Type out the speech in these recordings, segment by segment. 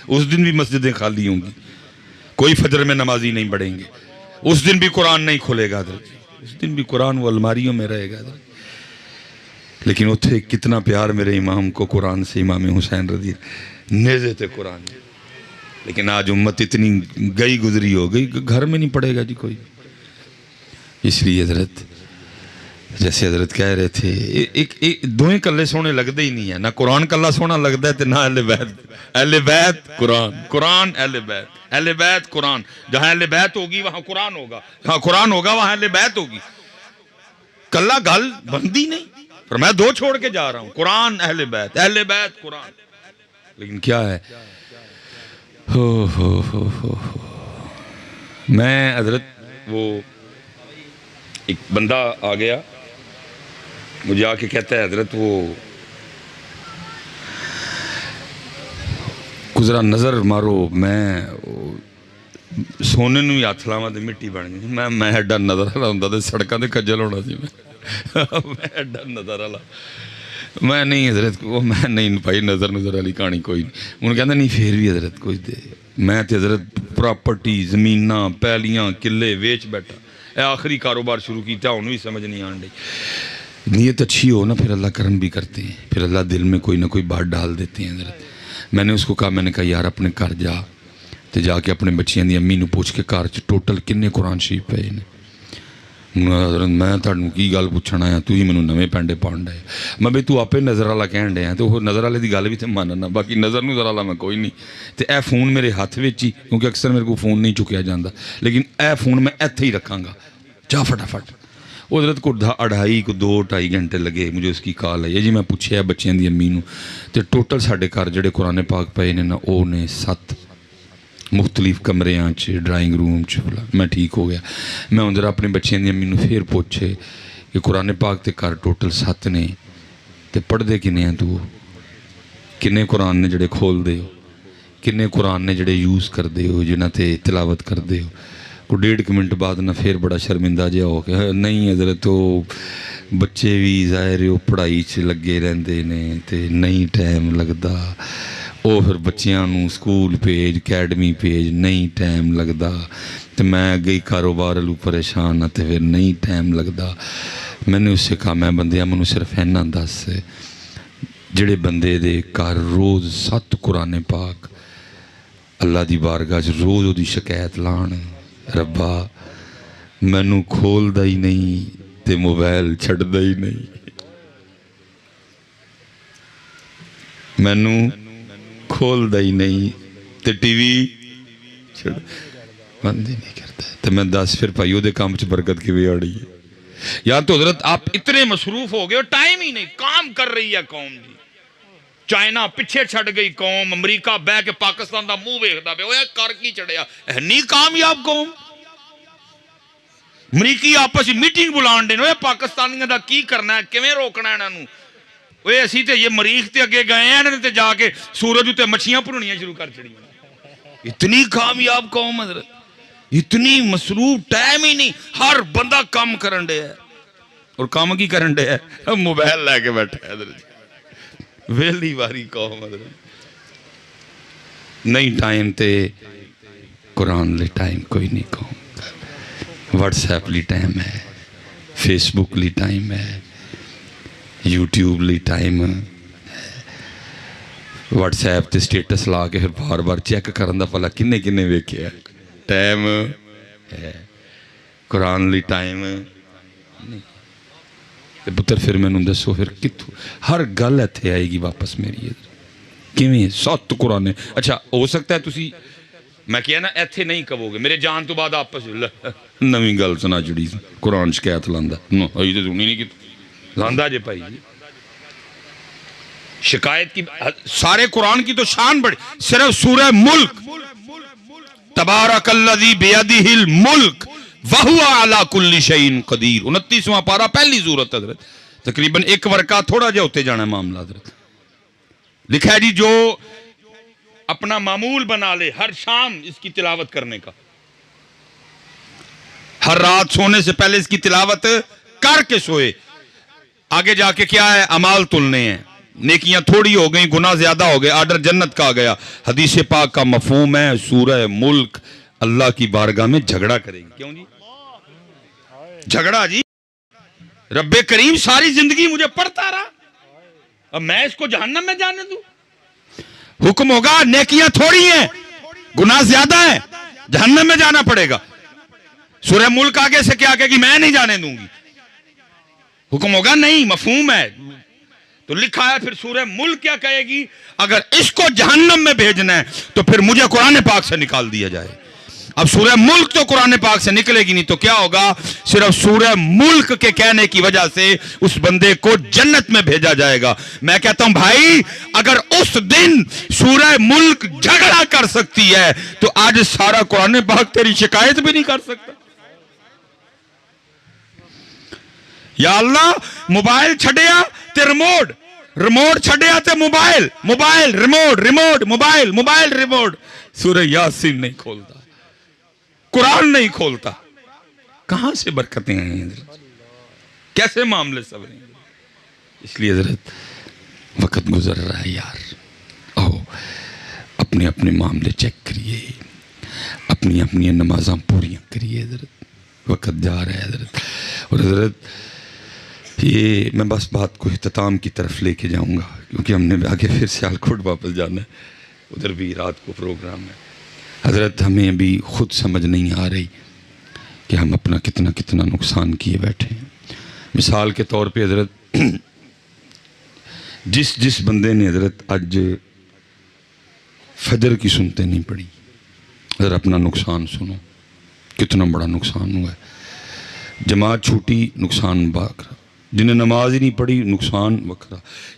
اس دن بھی مسجدیں خالی ہوں گی, کوئی فجر میں نمازی نہیں پڑھیں گے, اس دن بھی قرآن نہیں کھلے گا حضرت, اس دن بھی قرآن وہ الماریوں میں رہے گا حضرت. لیکن اتھے کتنا پیار میرے امام کو قرآن سے, امام حسین رضی نیزے تھے قرآن. لیکن آج امت اتنی گئی گزری ہو گئی, گھر میں نہیں پڑھے گا جی کوئی. اس لیے حضرت جیسے حضرت کہہ رہے تھے دوئیں کلے سونے لگتے ہی نہیں ہے, نہ قرآن کلا سونا لگتا ہے تو نہ اہل بیت. اہل بیت قرآن, قرآن اہل بیت, اہل بیت قرآن. جہاں اہل بیت ہوگی وہاں قرآن ہوگا, جہاں قرآن ہوگا وہاں اہل بیت ہوگی. کلا گل بندی نہیں, پر میں دو چھوڑ کے جا رہا ہوں, قرآن اہل بیت قرآن. لیکن کیا ہے, میں حضرت وہ ایک بندہ آ گیا مجھے آ کے کہتا ہے حضرت وہ ذرا نظر مارو, میں سونے نو ہی ہاتھ لاواں تے مٹی بن گئی. میں ایڈا نظر والا ہوندا تے سڑکاں تے کھجل ہونا سی. میں ایڈا نظر والا میں نہیں حضرت, وہ میں نہیں بھائی نظر والی کہانی کوئی نہیں. انہوں کہندا نہیں پھر بھی حضرت کچھ دے. میں تے حضرت پراپرٹی زمیناں پیلیاں قلعے ویچ بیٹھا, اے آخری کاروبار شروع کیتا, انہوں بھی سمجھ نہیں آن ڈی. نیت اچھی ہو نا پھر اللہ کرم بھی کرتے ہیں, پھر اللہ دل میں کوئی نہ کوئی بات ڈال دیتے ہیں حضرت. میں نے اس کو کہا, میں نے کہا یار اپنے گھر جا تے جا کے اپنے بچیاں دی امی نو پوچھ کے گھر چ ٹوٹل کنے قرآن شریف پے نے. حضرت میں تہانوں کی گل پوچھنا ہے, تو ہی مینوں نویں پینڈے پاؤن ڈے. میں بھئی تو آپے نظر والا کہن ڈے ہیں, تو وہ نظر والے دی گل بھی تے ماننا, باقی نظر نو ذرا میں کوئی نہیں. تے اے فون میرے ہاتھ وچ ہی, کیونکہ اکثر میرے کو فون نہیں چکیا جاندا, لیکن اے فون میں ایتھے ہی رکھاں گا, جا فٹافٹ. وہ حضرت کو 2-2.5 گھنٹے لگے, مجھے اس کی کال آئی جی. میں پوچھیا بچیاں دی امی نو, تے ٹوٹل ساڈے گھر جڑے قرآن پاک پے نے نا او نے 7 مختلف کمریاں چ, ڈرائنگ روم چ. میں ٹھیک ہو گیا. میں اندر اپنے بچیاں دی امی نو پھر پوچھے کہ قرآن پاک تے گھر ٹوٹل 7 نے, تے پڑھ دے کنے ہیں تو, کنے قرآن نے جڑے کھول دے ہو, کنے قرآن نے جڑے یوز کر دے ہو, جنہاں تے تلاوت کر دے ہو. کو 1.5 منٹ بعد نہ پھر بڑا شرمندہ جہا ہو کہ نہیں حضرت وہ بچے بھی ظاہر وہ پڑھائی چ لگے رہندے نے تے نہیں ٹائم لگدا, وہ پھر بچیاں نو سکول بھیج اکیڈمی بھیج نہیں ٹائم لگدا, تے میں گئی کاروبار لو پریشان تے پھر نہیں ٹائم لگدا. میں نے اس سے کہا میں بندیاں منو صرف اینا دس, جڑے بندے دے گھر روز 7 قرآن پاک اللہ دی بارگاہ چ روز وہ دی شکایت لان, ربا مینوں کھول دا ہی نہیں تے موبائل چھڑ دا ہی نہیں, مینوں کھول دا ہی نہیں تے ٹی وی چھڑ بند ہی نہیں کرتا. تو میں دس پھر بھائیو دے کام چ برکت کی بھی آڑی ہے. یا تو حضرت آپ اتنے مصروف ہو گئے, ٹائم ہی نہیں, کام کر رہی ہے قوم جی. چائنا پچھے چھڑ گئی قوم, امریکہ بہ کے پاکستان دا منہ ویکھدا پیا, اوے کر کی چڑھیا نہیں کامیاب قوم. امریکی آپس میٹنگ بلان دے, اوے پاکستانیاں دا کی کرنا ہے, کیویں روکنا ہے انہاں نوں. اوے اسی تے یہ مریخ تے اگے گئے ہیں تے جا کے سورج تے مچھیاں بھننیاں شروع کر چھڑیاں. اتنی کامیاب قوم حضرت, اتنی مصروف, ٹائم ہی نہیں, ہر بندہ کام کرن دے ہے. اور کام کی کرن دے ہے, موبائل لے کے بیٹھا ہے حضرت. ویلی واری قوم حضرت, نہیں ٹائم تے قرآن لے ٹائم کوئی نہیں قوم. واٹس ایپ لی ٹائم ہے, فیس بک لی ٹائم ہے, یوٹیوب لی ٹائم ہے. واٹس ایپ تے سٹیٹس لا کے پھر بار بار چیک کرن دا پلا کنے کنے ویکھیا ٹائم ہے. قرآن لی ٹائم نہیں. پتر پھر میں نے دسو پھر کتوں ہر گل ایتھے آئے گی واپس میری کیویں 7 قرآن. اچھا ہو سکتا ہے تسی میں کیا نا ایتھے نہیں کہو گے, میرے جان تو بعد آپس نویں گل سنا جڑی قرآن شکایت لاندا نو ای تے سنی نہیں کیتی لاندا جے بھائی. شکایت کی سارے قرآن کی تو شان بڑی, صرف سورہ ملک تبارک الذی بیدہ الملک وَهُوَ عَلَىٰ كُلِّ شَيْءٍ قَدِيرٌ 29واں پارہ پہلی سورت حضرت, تقریباً 1 ورقہ تھوڑا جا ہوتے جانا ہے معاملہ حضرت. لکھا ہے جی جو اپنا معمول بنا لے ہر شام اس کی تلاوت کرنے کا, ہر رات سونے سے پہلے اس کی تلاوت کر کے سوئے, آگے جا کے کیا ہے اعمال تلنے ہیں, نیکیاں تھوڑی ہو گئیں، گناہ زیادہ ہو گئے، آرڈر جنت کا آ گیا۔ حدیث پاک کا مفہوم ہے سورہ ملک اللہ کی بارگاہ میں جھگڑا کرے گی۔ کیوں جی؟ جھگڑا جی، رب کریم ساری زندگی مجھے پڑھتا رہا، اب میں اس کو جہنم میں جانے دوں؟ حکم ہوگا نیکیاں تھوڑی ہیں، گناہ زیادہ ہے، جہنم میں جانا پڑے گا۔ سورہ ملک آگے سے کیا کہے گی؟ میں نہیں جانے دوں گی۔ حکم ہوگا نہیں، مفہوم ہے تو لکھا ہے۔ پھر سورہ ملک کیا کہے گی؟ اگر اس کو جہنم میں بھیجنا ہے تو پھر مجھے قرآن پاک سے نکال دیا جائے۔ اب سورہ ملک تو قرآن پاک سے نکلے گی نہیں تو کیا ہوگا؟ صرف سورہ ملک کے کہنے کی وجہ سے اس بندے کو جنت میں بھیجا جائے گا۔ میں کہتا ہوں بھائی، اگر اس دن سورہ ملک جھگڑا کر سکتی ہے تو آج سارا قرآن پاک تیری شکایت بھی نہیں کر سکتا۔ یا اللہ موبائل چھڑیا تے ریموٹ، ریموٹ چھڑیا تے mobile, mobile remote, remote mobile, mobile remote. سورہ یاسین نہیں کھولتا، قرآن نہیں کھولتا، کہاں سے برکتیں ہیں حضرت؟ کیسے معاملے سبریں؟ اس لیے حضرت وقت گزر رہا ہے یار، آؤ اپنے اپنے معاملے چیک کریے، اپنی اپنی نمازاں پوریاں کریے حضرت، وقت جا رہا ہے حضرت۔ اور حضرت یہ میں بس بات کو اختتام کی طرف لے کے جاؤں گا کیونکہ ہم نے آگے پھر سیالکوٹ واپس جانا ہے، ادھر بھی رات کو پروگرام ہے۔ حضرت ہمیں ابھی خود سمجھ نہیں آ رہی کہ ہم اپنا کتنا کتنا نقصان کیے بیٹھے ہیں۔ مثال کے طور پہ حضرت جس بندے نے حضرت آج فجر کی سنتے نہیں پڑی، حضرت اپنا نقصان سنو، کتنا بڑا نقصان ہوا ہے۔ جماعت چھوٹی، نقصان باقرا، جنہیں نماز ہی نہیں پڑھی نقصان وکرا،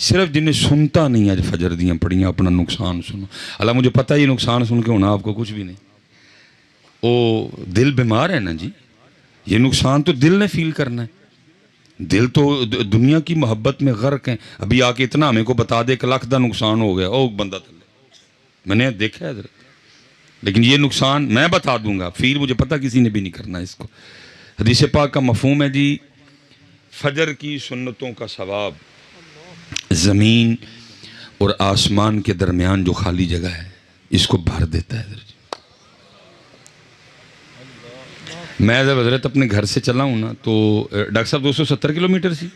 صرف جنہیں سنتا نہیں آج فجر دیاں پڑھیاں اپنا نقصان سنو۔ اللہ مجھے پتہ یہ نقصان سن کے ہونا آپ کو کچھ بھی نہیں، او دل بیمار ہے نا جی، یہ نقصان تو دل نے فیل کرنا ہے، دل تو دنیا کی محبت میں غرق ہیں۔ ابھی آ کے اتنا ہمیں کو بتا دے کہ لاکھ دا نقصان ہو گیا، او بندہ تلے میں نے دیکھا ہے حضرت، لیکن یہ نقصان میں بتا دوں گا، فیل مجھے پتہ کسی نے بھی نہیں کرنا اس کو۔ حدیث پاک کا مفہوم ہے جی، فجر کی سنتوں کا ثواب زمین اور آسمان کے درمیان جو خالی جگہ ہے اس کو بھر دیتا ہے حضرت۔ میں جب حضرت اپنے گھر سے چلا ہوں نا تو ڈاکٹر صاحب 270 کلومیٹر سی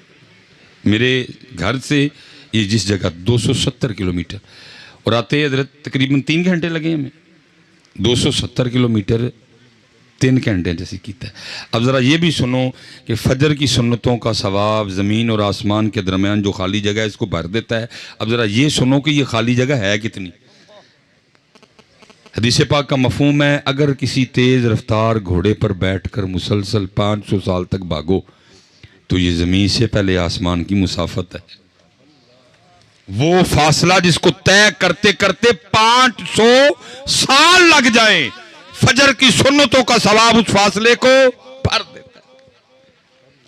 میرے گھر سے یہ جس جگہ 270 کلومیٹر، اور آتے حضرت تقریباً 3 گھنٹے لگے ہمیں، 270 کلومیٹر 3 گھنٹے جیسی کیتا ہے۔ اب ذرا یہ بھی سنو کہ فجر کی سنتوں کا ثواب زمین اور آسمان کے درمیان جو خالی جگہ ہے اس کو بھر دیتا ہے۔ اب ذرا یہ سنو کہ یہ خالی جگہ ہے کتنی۔ حدیث پاک کا مفہوم ہے اگر کسی تیز رفتار گھوڑے پر بیٹھ کر مسلسل 500 سال تک بھاگو تو یہ زمین سے پہلے آسمان کی مسافت ہے۔ وہ فاصلہ جس کو طے کرتے کرتے 500 سال لگ جائیں، فجر کی سنتوں کا ثواب اس فاصلے کو بھر دیتا ہے۔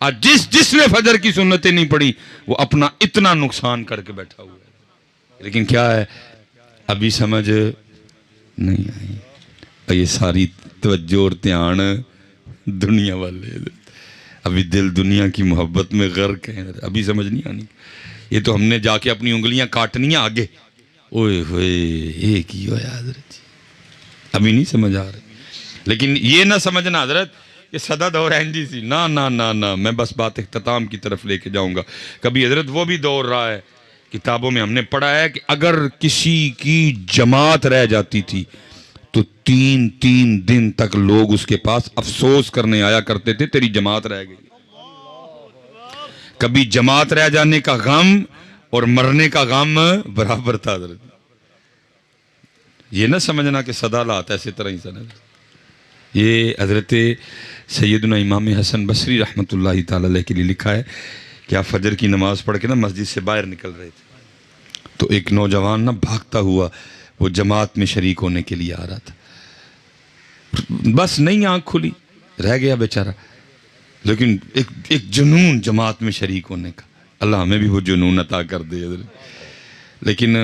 آج جس نے فجر کی سنتیں نہیں پڑھی وہ اپنا اتنا نقصان کر کے بیٹھا ہوا ہے، لیکن کیا ہے ابھی سمجھ نہیں آئی۔ یہ ساری توجہ اور دھیان دنیا والے، ابھی دل دنیا کی محبت میں غرق ہے، ابھی سمجھ نہیں آنی۔ یہ تو ہم نے جا کے اپنی انگلیاں کاٹنی آگے، اوئے ہوئے یہ کی ہوا حضرت، ابھی نہیں سمجھ آ رہی۔ لیکن یہ نہ سمجھنا حضرت کہ صدا دور اینجی سی، نہ نہ نہ نہ، میں بس بات اختتام کی طرف لے کے جاؤں گا۔ کبھی حضرت وہ بھی دور رہا ہے، کتابوں میں ہم نے پڑھا ہے کہ اگر کسی کی جماعت رہ جاتی تھی تو 3 دن تک لوگ اس کے پاس افسوس کرنے آیا کرتے تھے تیری جماعت رہ گئی۔ کبھی جماعت رہ جانے کا غم اور مرنے کا غم برابر تھا حضرت۔ یہ نہ سمجھنا کہ صدا لات ایسے طرح ہی سمجھ۔ یہ حضرت سیدنا امام حسن بصری رحمۃ اللہ تعالی علیہ کے لیے لکھا ہے کہ آپ فجر کی نماز پڑھ کے نا مسجد سے باہر نکل رہے تھے تو ایک نوجوان نا بھاگتا ہوا وہ جماعت میں شریک ہونے کے لیے آ رہا تھا، بس نہیں آنکھ کھلی، رہ گیا بیچارہ، لیکن ایک جنون جماعت میں شریک ہونے کا، اللہ ہمیں بھی وہ جنون عطا کر دے حضرت۔ لیکن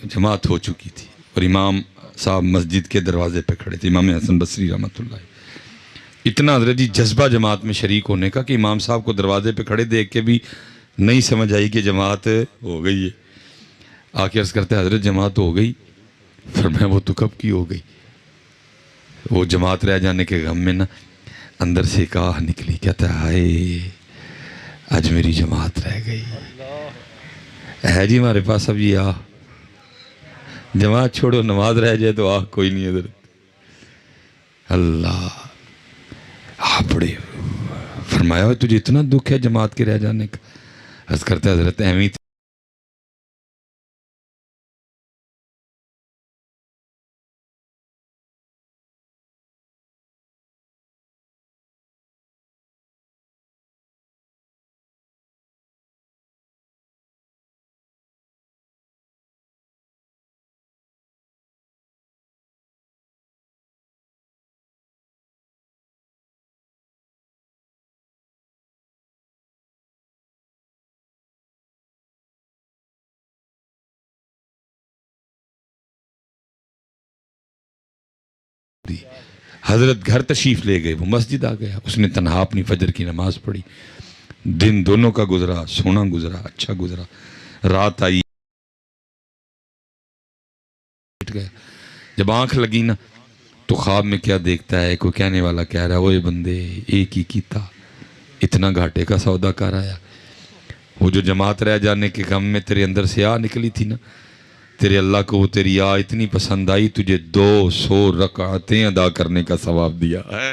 جماعت ہو چکی تھی اور امام صاحب مسجد کے دروازے پہ کھڑے تھے، امام حسن بصری رحمۃ اللہ۔ اتنا حضرت جی جذبہ جماعت میں شریک ہونے کا کہ امام صاحب کو دروازے پہ کھڑے دیکھ کے بھی نہیں سمجھ آئی کہ جماعت ہو گئی ہے۔ آ کے عرض کرتے حضرت جماعت ہو گئی. فرمایا وہ تو کب کی ہو گئی. وہ جماعت رہ جانے کے غم میں نا اندر سے ایک آہ نکلی. کہتا ہے ہائے آج میری جماعت رہ گئی. ہے جی ہمارے پاس اب یہ آہ. جماعت چھوڑو نماز رہ جائے تو آہ کوئی نہیں حضرت. اللہ بڑے فرمایا تجھے اتنا دکھ ہے جماعت کے رہ جانے کا. عرض کرتے حضرت اہمی حضرت گھر تشریف لے گئے. وہ مسجد آ گیا. اس نے تنہا اپنی فجر کی نماز پڑھی. دن دونوں کا گزرا. سونا گزرا. اچھا گزرا. رات آئی گیا. جب آنکھ لگی نا تو خواب میں کیا دیکھتا ہے. کوئی کہنے والا کہہ رہا ہے اوے بندے ایک ہی کیتا اتنا گھاٹے کا سودا کر آیا. وہ جو جماعت رہ جانے کے غم میں تیرے اندر سے آ نکلی تھی نا تیرے اللہ کو وہ تیری آ اتنی پسند آئی تجھے 200 رکعتیں ادا کرنے کا ثواب دیا ہے.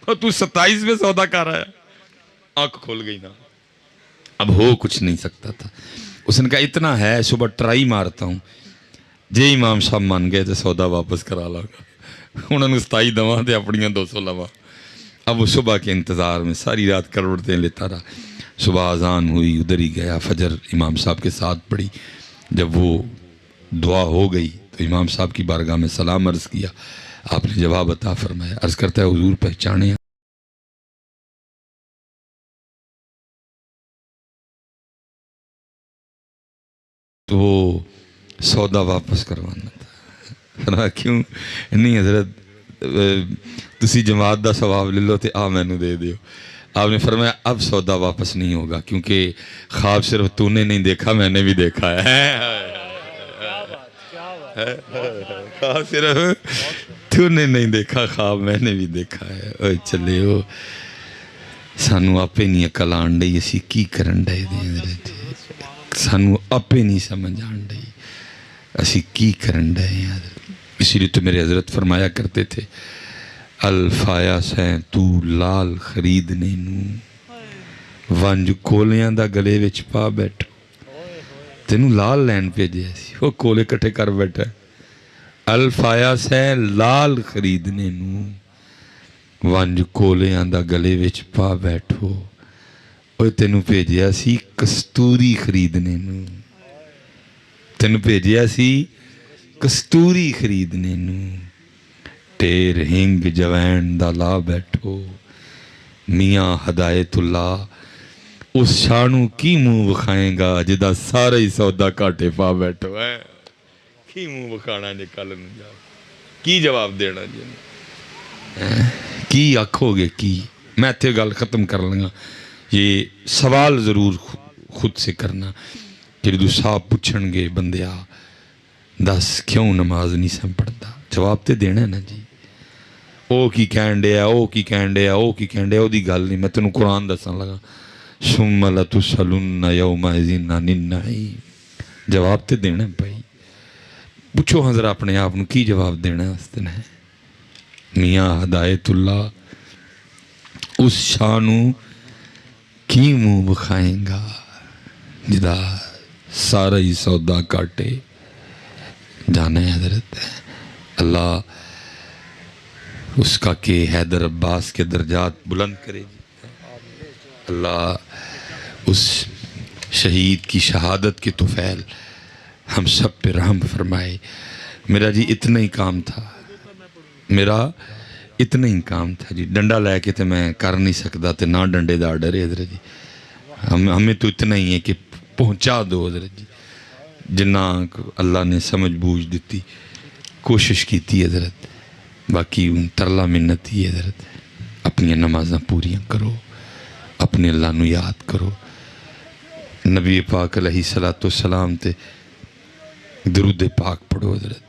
اور تو 27 میں سودا کر آیا. آنکھ کھول گئی نا اب ہو کچھ نہیں سکتا تھا. اس نے کہا اتنا ہے صبح ٹرائی مارتا ہوں. جے امام صاحب مان گئے تو سودا واپس کرا لا گا. انہوں نے 27 دواں تے اپنیاں 200 لوا. اب وہ صبح کے انتظار میں ساری رات کروڑتیں لیتا رہا. صبح اذان ہوئی ادھر ہی گیا. فجر امام صاحب کے ساتھ پڑھی. جب وہ دعا ہو گئی تو امام صاحب کی بارگاہ میں سلام عرض کیا. آپ نے جواب عطا فرمایا. عرض کرتا ہے حضور پہچانے تو وہ سودا واپس کروانا تھا. کیوں نہیں حضرت تسی جماعت دا ثواب لے لو تے آ میں نو دے دیو. آپ نے فرمایا اب سودا واپس نہیں ہوگا کیونکہ خواب صرف تو نے نہیں دیکھا میں نے بھی دیکھا ہے. خواب صرف تو نے نہیں دیکھا خواب میں نے بھی دیکھا ہے. اوہ چلے ہو سانو آپے نہیں عقل آن ڈئی اسی کی کرن ڈے دیں. سانو آپے نہیں سمجھ آن ڈئی اسی کی کرن ڈے ہیں. اسی لیے تو میرے حضرت فرمایا کرتے تھے الفایا سیں تو لال خریدنے نو ونج کولیاں دا گلے وچ پا بیٹھو. تینوں لال لین بھیجے سی وہ کولے کٹھے کر بیٹھا. الفایا سیں لال خریدنے نو ونج کولیاں دا گلے وچ پا بیٹھو. اوہ تینوں بھیجیا سی کستوری خریدنے نو. تینوں بھیجیا سی کستوری خریدنے نو. ٹیر ہنگ جوین دا لا بیٹھو. میاں ہدایت اللہ اس شانو کی منہ بکھائیں گا جدا سارا ہی سودا کاٹے پا بیٹھو ہے. کی منہ بکھانا نکل جا کی جواب دینا جی کی آکھو گے کی. میں تے گل ختم کر لگا. یہ سوال ضرور خود سے کرنا کہ جدو صاحب پوچھن گے بندیا دس کیوں نماز نہیں سم پڑھتا. جواب تے دینا ہے نا جی. او کی کہن ڈیا او کی کہن ڈیا او کی کہن ڈیا او دی گل نہیں. میں تینوں قرآن دسن لگا ثم لتسألن یومئذ عن النعیم. جواب تے دینا ہے بھائی. پوچھو ہاں ذرا اپنے آپ کی جواب دینا ہے. اس دن ہے میاں ہدایت اللہ اس شانو کی منہ بکھائیں گا جدا سارا ہی سودا کاٹے. جانا ہے حضرت اللہ اس کا کہ حیدر عباس کے درجات بلند کرے. اللہ اس شہید کی شہادت کی طفیل ہم سب پہ رحم فرمائے. میرا جی اتنا ہی کام تھا. میرا اتنا ہی کام تھا جی. ڈنڈا لے کے تو میں کر نہیں سکتا تے نہ ڈنڈے دا ڈرے حضرت جی. ہمیں تو اتنا ہی ہے کہ پہنچا دو حضرت جی. جنہ اللہ نے سمجھ بوجھ دیتی کوشش کی تھی حضرت. باقی ترلا منت ہی حضرت. اپنی نمازاں پوریاں کرو. اپنے اللہ نو یاد کرو. نبی پاک علیہ السلام تے درود پاک پڑھو حضرت،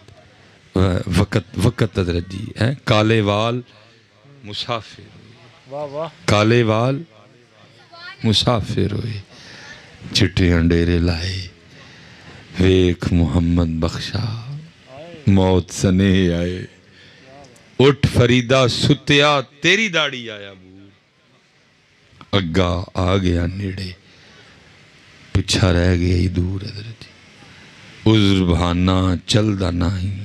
وقت حضرت جی ہے کالے وال مسافر، کالے وال مسافر ہوئے، چٹے انڈیرے لائے، ویک محمد بخشا موت سنے آئے، اٹھ فریدہ ستیا تیری داڑھی آیا بور، اگا آ گیا نیڑے پچھا رہ گیا ہی دور حضرت جی، عذر بہانہ چلدا نہیں،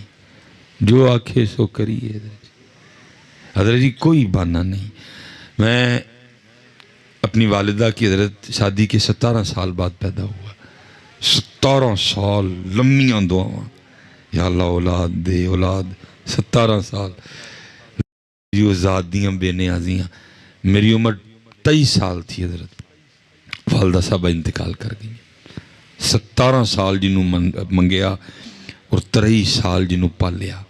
جو آنکھیں سو کریے حضرت جی، حضرت جی کوئی بہانہ نہیں۔ میں اپنی والدہ کی حضرت شادی کے 17 سال بعد پیدا ہوا، 17 سال لمبیاں دعاواں، یا اللہ اولاد دے اولاد، 17 سال جو ذات دیاں بے نیازیاں۔ میری عمر 23 سال تھی حضرت، والدہ صاحبہ انتقال کر گئی، 17 سال جنہوں منگیا اور 23 سال جنہوں پالیا،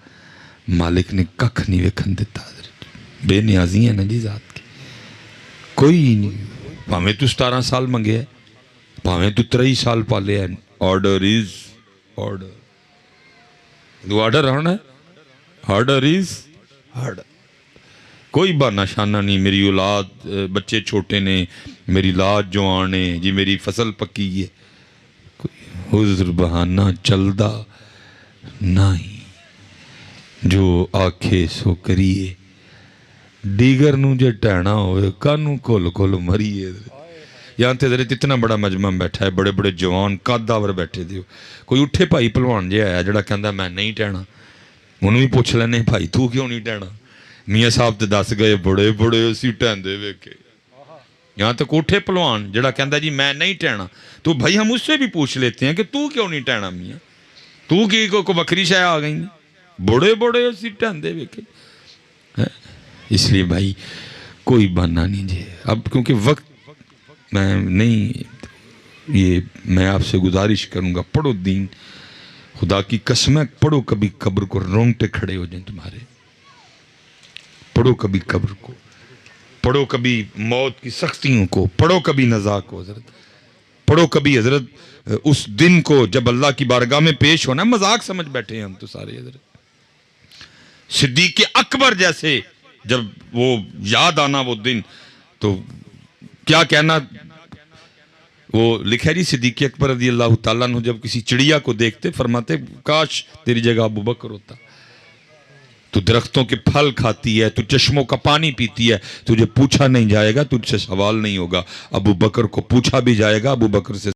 مالک نے ککھ نہیں ویکھن دیتا حضرت، بے نیازی ہیں نا جی ذات کی، کوئی نہیں، پاہمیں تو 17 سال منگے ہے، پاہمیں تو 23 سال پالے ہیں، آرڈر از آرڈر، دو آرڈر ہونا ہے، آرڈر از آرڈر، کوئی بہانہ شانہ نہیں، میری اولاد بچے چھوٹے نے، میری لاد جوان ہے جی، میری فصل پکی ہے، عذر بہانہ چلدا نہیں، جو آکھے سو کریے، دیگر نو جے ٹہنا ہوئے کانو کھول کھول مریے۔ یہاں تے حضرت اتنا بڑا مجمع بیٹھا ہے، بڑے بڑے جوان قاداور بیٹھے دیو، کوئی اٹھے بھائی پلوان جے آیا جڑا کہندا میں نہیں ٹہنا، انہوں بھی پوچھ لینے بھائی تو کیوں نہیں ٹہنا، میاں صاحب تے دس گئے بڑے بڑے اسی ٹہندے ویکھے، یہاں تک اٹھے پلوان جڑا کہندا جی میں نہیں ٹہنا، تو بھائی ہم اس سے بھی پوچھ لیتے ہیں کہ تو کیوں نہیں ٹہنا میاں، تو کی کو بکری شاہ آ گئی، بڑے بڑے اسی ٹہندے ویکھے۔ اس لیے بھائی کوئی بہانہ نہیں جی، اب کیونکہ وقت میں نہیں، یہ میں آپ سے گزارش کروں گا پڑھو دین، خدا کی قسم ہے پڑھو کبھی قبر کو، رونگٹے کھڑے ہو جائیں تمہارے، پڑھو کبھی قبر کو، پڑھو کبھی موت کی سختیوں کو، پڑھو کبھی نزا کو حضرت، پڑھو کبھی حضرت اس دن کو جب اللہ کی بارگاہ میں پیش ہونا، مذاق سمجھ بیٹھے ہیں ہم تو سارے حضرت، صدیق اکبر جیسے جب وہ یاد آنا وہ دن تو کیا کہنا، وہ لکھا ہے جی صدیق اکبر رضی اللہ تعالیٰ عنہ جب کسی چڑیا کو دیکھتے فرماتے کاش تیری جگہ ابو بکر ہوتا، تو درختوں کے پھل کھاتی ہے، تو چشموں کا پانی پیتی ہے، تجھے پوچھا نہیں جائے گا، تجھ سے سوال نہیں ہوگا، ابو بکر کو پوچھا بھی جائے گا، ابو بکر سے